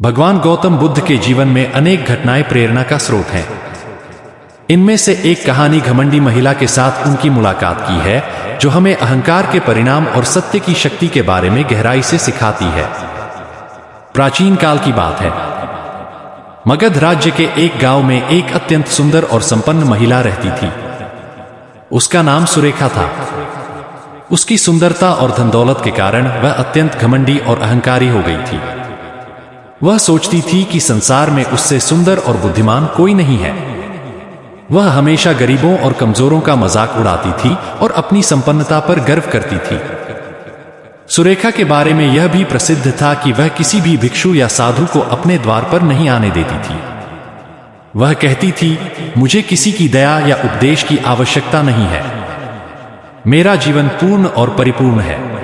भगवान गौतम बुद्ध के जीवन में अनेक घटनाएं प्रेरणा का स्रोत हैं। इनमें से एक कहानी घमंडी महिला के साथ उनकी मुलाकात की है, जो हमें अहंकार के परिणाम और सत्य की शक्ति के बारे में गहराई से सिखाती है। प्राचीन काल की बात है। मगध राज्य के एक गांव में एक अत्यंत सुंदर और संपन्न महिला रहती थी। उसका नाम सुरेखा था। उसकी सुंदरता और धन दौलत के कारण वह अत्यंत घमंडी और अहंकारी हो गई थी। वह सोचती थी कि संसार में उससे सुंदर और बुद्धिमान कोई नहीं है। वह हमेशा गरीबों और कमजोरों का मजाक उड़ाती थी और अपनी संपन्नता पर गर्व करती थी। सुरेखा के बारे में यह भी प्रसिद्ध था कि वह किसी भी भिक्षु या साधु को अपने द्वार पर नहीं आने देती थी। वह कहती थी, मुझे किसी की दया या उपदेश की आवश्यकता नहीं है। मेरा जीवन पूर्ण और परिपूर्ण है।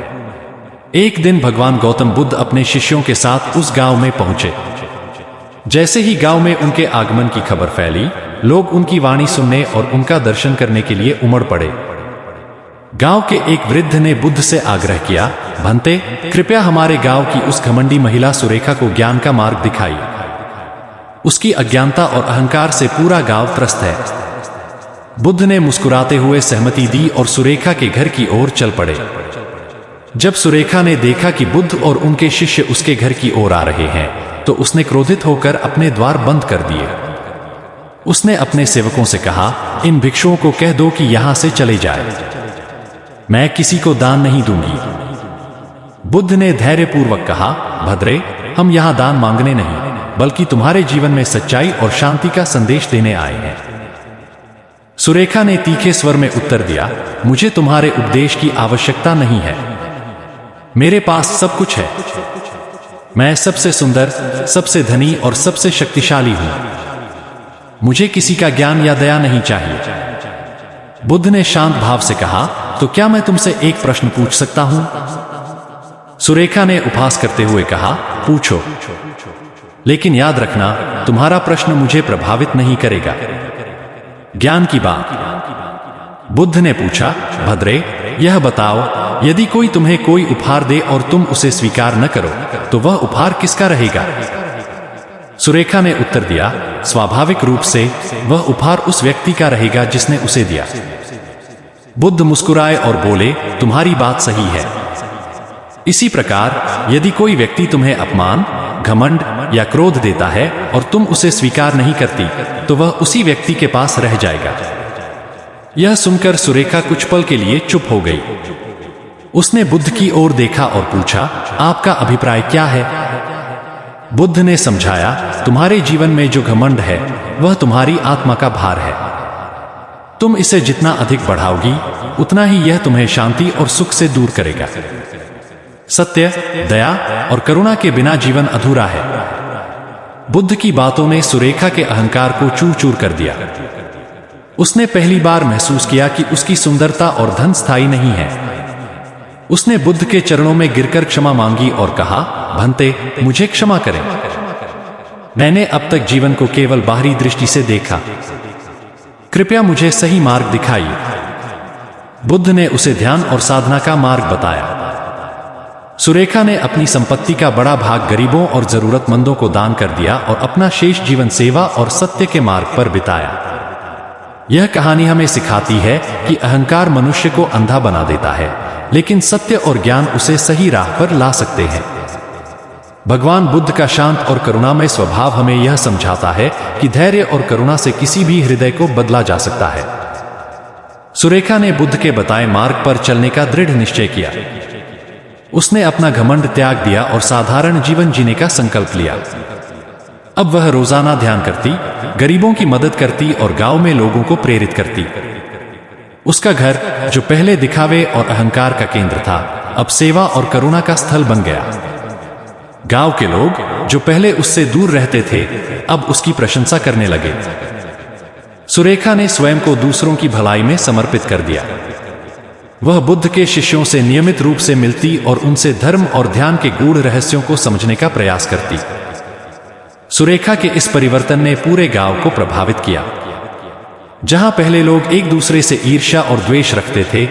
एक दिन भगवान गौतम बुद्ध अपने शिष्यों के साथ उस गांव में पहुंचे। जैसे ही गांव में उनके आगमन की खबर फैली, लोग उनकी वाणी सुनने और उनका दर्शन करने के लिए उमड़ पड़े। गांव के एक वृद्ध ने बुद्ध से आग्रह किया, भंते, कृपया हमारे गांव की उस घमंडी महिला सुरेखा को ज्ञान का मार्ग दिखाइए। उसकी अज्ञानता और अहंकार से पूरा गांव त्रस्त है। बुद्ध ने मुस्कुराते हुए सहमति दी और सुरेखा के घर की ओर चल पड़े। जब सुरेखा ने देखा कि बुद्ध और उनके शिष्य उसके घर की ओर आ रहे हैं, तो उसने क्रोधित होकर अपने द्वार बंद कर दिए। उसने अपने सेवकों से कहा, इन भिक्षुओं को कह दो कि यहां से चले जाए। मैं किसी को दान नहीं दूंगी। बुद्ध ने धैर्यपूर्वक कहा, भद्रे, हम यहां दान मांगने नहीं, बल्कि तुम्हारे जीवन में सच्चाई और शांति का संदेश देने आए हैं। सुरेखा ने तीखे स्वर में उत्तर दिया, मुझे तुम्हारे उपदेश की आवश्यकता नहीं है। मेरे पास सब कुछ है। मैं सबसे सुंदर, सबसे धनी और सबसे शक्तिशाली हूं। मुझे किसी का ज्ञान या दया नहीं चाहिए। बुद्ध ने शांत भाव से कहा, तो क्या मैं तुमसे एक प्रश्न पूछ सकता हूं? सुरेखा ने उपहास करते हुए कहा, पूछो। लेकिन याद रखना, तुम्हारा प्रश्न मुझे प्रभावित नहीं करेगा। ज्ञान की बात। बुद्ध ने पूछा, भद्रे, यह बताओ, यदि कोई तुम्हें कोई उपहार दे और तुम उसे स्वीकार न करो, तो वह उपहार किसका रहेगा? सुरेखा ने उत्तर दिया, स्वाभाविक रूप से वह उपहार उस व्यक्ति का रहेगा जिसने उसे दिया। बुद्ध मुस्कुराए और बोले, तुम्हारी बात सही है। इसी प्रकार यदि कोई व्यक्ति तुम्हें अपमान, घमंड या क्रोध देता है और तुम उसे स्वीकार नहीं करती, तो वह उसी व्यक्ति के पास रह जाएगा। यह सुनकर सुरेखा कुछ पल के लिए चुप हो गई। उसने बुद्ध की ओर देखा और पूछा, आपका अभिप्राय क्या है? बुद्ध ने समझाया, तुम्हारे जीवन में जो घमंड है, वह तुम्हारी आत्मा का भार है। तुम इसे जितना अधिक बढ़ाओगी, उतना ही यह तुम्हें शांति और सुख से दूर करेगा। सत्य, दया और करुणा के बिना जीवन अधूरा है। बुद्ध की बातों ने सुरेखा के अहंकार को चूर चूर कर दिया। उसने पहली बार महसूस किया कि उसकी सुंदरता और धन स्थायी नहीं है। उसने बुद्ध के चरणों में गिरकर क्षमा मांगी और कहा, भंते, मुझे क्षमा करें। मैंने अब तक जीवन को केवल बाहरी दृष्टि से देखा। कृपया मुझे सही मार्ग दिखाइए। बुद्ध ने उसे ध्यान और साधना का मार्ग बताया। सुरेखा ने अपनी संपत्ति का बड़ा भाग गरीबों और जरूरतमंदों को दान कर दिया और अपना शेष जीवन सेवा और सत्य के मार्ग पर बिताया। यह कहानी हमें सिखाती है कि अहंकार मनुष्य को अंधा बना देता है, लेकिन सत्य और ज्ञान उसे सही राह पर ला सकते हैं। भगवान बुद्ध का शांत और करुणामय स्वभाव हमें यह समझाता है कि धैर्य और करुणा से किसी भी हृदय को बदला जा सकता है। सुरेखा ने बुद्ध के बताए मार्ग पर चलने का दृढ़ निश्चय किया। उसने अपना घमंड त्याग दिया और साधारण जीवन जीने का संकल्प लिया। अब वह रोजाना ध्यान करती, गरीबों की मदद करती और गांव में लोगों को प्रेरित करती। उसका घर, जो पहले दिखावे और अहंकार का केंद्र था, अब सेवा और करुणा का स्थल बन गया। गांव के लोग, जो पहले उससे दूर रहते थे, अब उसकी प्रशंसा करने लगे। सुरेखा ने स्वयं को दूसरों की भलाई में समर्पित कर दिया। वह बुद्ध के शिष्यों से नियमित रूप से मिलती और उनसे धर्म और ध्यान के गूढ़ रहस्यों को समझने का प्रयास करती। सुरेखा के इस परिवर्तन ने पूरे गांव को प्रभावित किया। जहां पहले लोग एक दूसरे से ईर्ष्या और द्वेष रखते थे,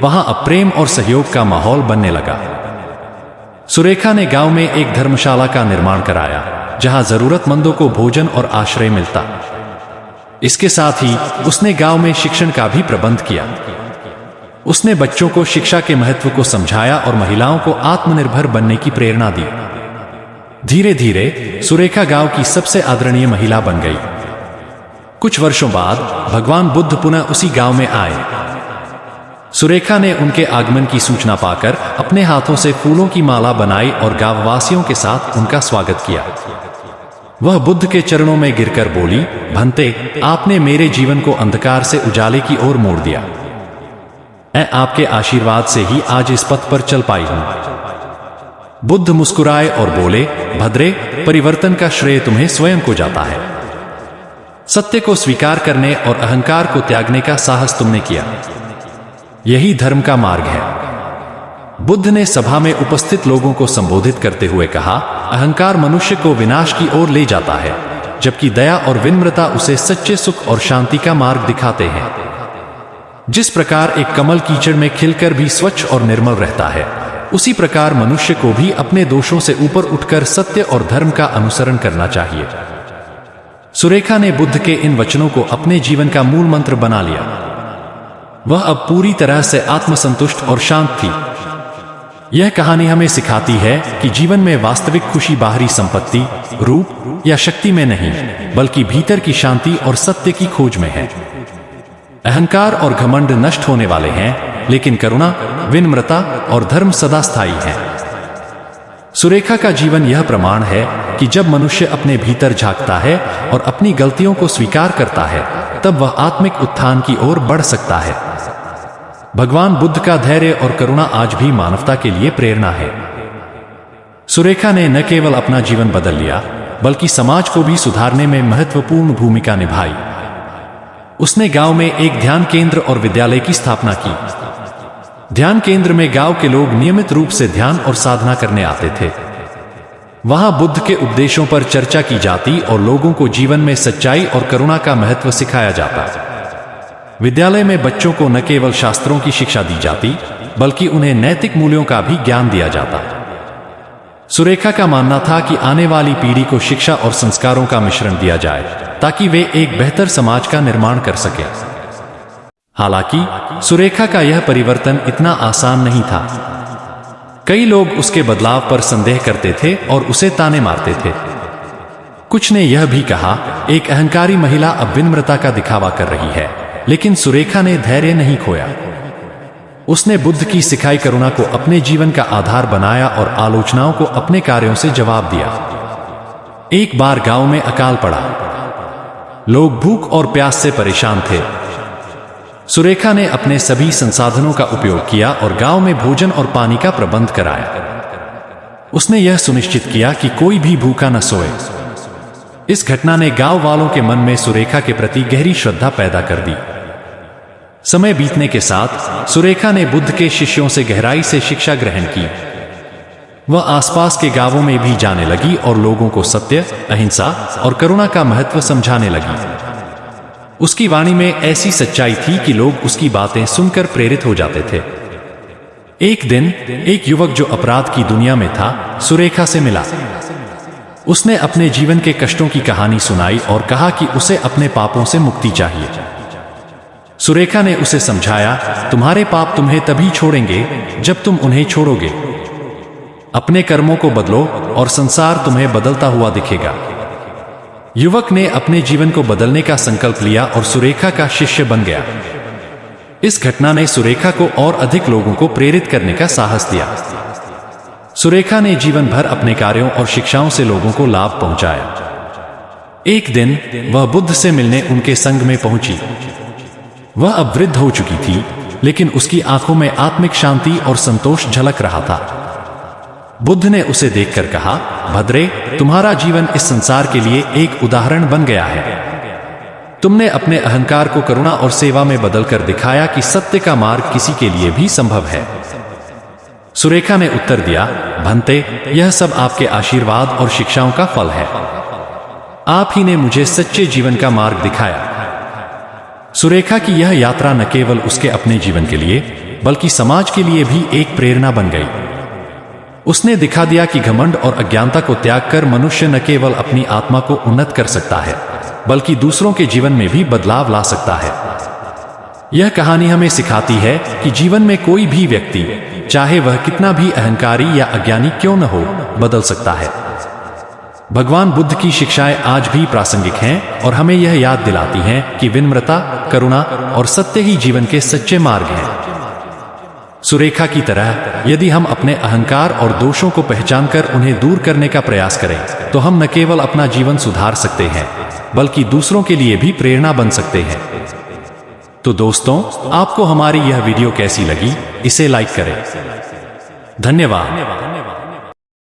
वहां अब प्रेम और सहयोग का माहौल बनने लगा। सुरेखा ने गांव में एक धर्मशाला का निर्माण कराया, जहां जरूरतमंदों को भोजन और आश्रय मिलता। इसके साथ ही उसने गांव में शिक्षण का भी प्रबंध किया। उसने बच्चों को शिक्षा के महत्व को समझाया और महिलाओं को आत्मनिर्भर बनने की प्रेरणा दी। धीरे धीरे सुरेखा गांव की सबसे आदरणीय महिला बन गई। कुछ वर्षों बाद भगवान बुद्ध पुनः उसी गांव में आए। सुरेखा ने उनके आगमन की सूचना पाकर अपने हाथों से फूलों की माला बनाई और गांववासियों के साथ उनका स्वागत किया। वह बुद्ध के चरणों में गिरकर बोली, भंते, आपने मेरे जीवन को अंधकार से उजाले की ओर मोड़ दिया। मैं आपके आशीर्वाद से ही आज इस पथ पर चल पाई हूं। बुद्ध मुस्कुराए और बोले, भद्रे, परिवर्तन का श्रेय तुम्हें स्वयं को जाता है। सत्य को स्वीकार करने और अहंकार को त्यागने का साहस तुमने किया। यही धर्म का मार्ग है। बुद्ध ने सभा में उपस्थित लोगों को संबोधित करते हुए कहा, अहंकार मनुष्य को विनाश की ओर ले जाता है, जबकि दया और विनम्रता उसे सच्चे सुख और शांति का मार्ग दिखाते हैं। जिस प्रकार एक कमल कीचड़ में खिलकर भी स्वच्छ और निर्मल रहता है, उसी प्रकार मनुष्य को भी अपने दोषों से ऊपर उठकर सत्य और धर्म का अनुसरण करना चाहिए। सुरेखा ने बुद्ध के इन वचनों को अपने जीवन का मूल मंत्र बना लिया। वह अब पूरी तरह से आत्मसंतुष्ट और शांत थी। यह कहानी हमें सिखाती है कि जीवन में वास्तविक खुशी बाहरी संपत्ति, रूप या शक्ति में नहीं, बल्कि भीतर की शांति और सत्य की खोज में है। अहंकार और घमंड नष्ट होने वाले हैं, लेकिन करुणा, विनम्रता और धर्म सदा स्थायी है। सुरेखा का जीवन यह प्रमाण है कि जब मनुष्य अपने भीतर झांकता है और अपनी गलतियों को स्वीकार करता है, तब वह आत्मिक उत्थान की ओर बढ़ सकता है। भगवान बुद्ध का धैर्य और करुणा आज भी मानवता के लिए प्रेरणा है। सुरेखा ने न केवल अपना जीवन बदल लिया, बल्कि समाज को भी सुधारने में महत्वपूर्ण भूमिका निभाई। उसने गांव में एक ध्यान केंद्र और विद्यालय की स्थापना की। ध्यान केंद्र में गांव के लोग नियमित रूप से ध्यान और साधना करने आते थे। वहां बुद्ध के उपदेशों पर चर्चा की जाती और लोगों को जीवन में सच्चाई और करुणा का महत्व सिखाया जाता। विद्यालय में बच्चों को न केवल शास्त्रों की शिक्षा दी जाती, बल्कि उन्हें नैतिक मूल्यों का भी ज्ञान दिया जाता। सुरेखा का मानना था कि आने वाली पीढ़ी को शिक्षा और संस्कारों का मिश्रण दिया जाए, ताकि वे एक बेहतर समाज का निर्माण कर सके। हालांकि सुरेखा का यह परिवर्तन इतना आसान नहीं था। कई लोग उसके बदलाव पर संदेह करते थे और उसे ताने मारते थे। कुछ ने यह भी कहा, एक अहंकारी महिला अब विनम्रता का दिखावा कर रही है, लेकिन सुरेखा ने धैर्य नहीं खोया। उसने बुद्ध की सिखाई करुणा को अपने जीवन का आधार बनाया और आलोचनाओं को अपने कार्यों से जवाब दिया। एक बार गांव में अकाल पड़ा। लोग भूख और प्यास से परेशान थे। सुरेखा ने अपने सभी संसाधनों का उपयोग किया और गांव में भोजन और पानी का प्रबंध कराया। उसने यह सुनिश्चित किया कि कोई भी भूखा न सोए। इस घटना ने गांव वालों के मन में सुरेखा के प्रति गहरी श्रद्धा पैदा कर दी। समय बीतने के साथ सुरेखा ने बुद्ध के शिष्यों से गहराई से शिक्षा ग्रहण की। वह आसपास के गांवों में भी जाने लगी और लोगों को सत्य, अहिंसा और करुणा का महत्व समझाने लगी। उसकी वाणी में ऐसी सच्चाई थी कि लोग उसकी बातें सुनकर प्रेरित हो जाते थे। एक दिन एक युवक जो अपराध की दुनिया में था, सुरेखा से मिला। उसने अपने जीवन के कष्टों की कहानी सुनाई और कहा कि उसे अपने पापों से मुक्ति चाहिए। सुरेखा ने उसे समझाया, तुम्हारे पाप तुम्हें तभी छोड़ेंगे जब तुम उन्हें छोड़ोगे। अपने कर्मों को बदलो और संसार तुम्हें बदलता हुआ दिखेगा। युवक ने अपने जीवन को बदलने का संकल्प लिया और सुरेखा का शिष्य बन गया। इस घटना ने सुरेखा को और अधिक लोगों को प्रेरित करने का साहस दिया। सुरेखा ने जीवन भर अपने कार्यों और शिक्षाओं से लोगों को लाभ पहुंचाया। एक दिन वह बुद्ध से मिलने उनके संग में पहुंची। वह अब वृद्ध हो चुकी थी, लेकिन उसकी आंखों में आत्मिक शांति और संतोष झलक रहा था। बुद्ध ने उसे देखकर कहा, भद्रे, तुम्हारा जीवन इस संसार के लिए एक उदाहरण बन गया है। तुमने अपने अहंकार को करुणा और सेवा में बदलकर दिखाया कि सत्य का मार्ग किसी के लिए भी संभव है। सुरेखा ने उत्तर दिया, भंते, यह सब आपके आशीर्वाद और शिक्षाओं का फल है। आप ही ने मुझे सच्चे जीवन का मार्ग दिखाया। सुरेखा की यह यात्रा न केवल उसके अपने जीवन के लिए, बल्कि समाज के लिए भी एक प्रेरणा बन गई। उसने दिखा दिया कि घमंड और अज्ञानता को त्याग कर मनुष्य न केवल अपनी आत्मा को उन्नत कर सकता है, बल्कि दूसरों के जीवन में भी बदलाव ला सकता है। यह कहानी हमें सिखाती है कि जीवन में कोई भी व्यक्ति, चाहे वह कितना भी अहंकारी या अज्ञानी क्यों न हो, बदल सकता है। भगवान बुद्ध की शिक्षाएं आज भी प्रासंगिक हैं और हमें यह याद दिलाती हैं कि विनम्रता, करुणा और सत्य ही जीवन के सच्चे मार्ग हैं। सुरेखा की तरह यदि हम अपने अहंकार और दोषों को पहचानकर उन्हें दूर करने का प्रयास करें, तो हम न केवल अपना जीवन सुधार सकते हैं, बल्कि दूसरों के लिए भी प्रेरणा बन सकते हैं। तो दोस्तों, आपको हमारी यह वीडियो कैसी लगी? इसे लाइक करें। धन्यवाद।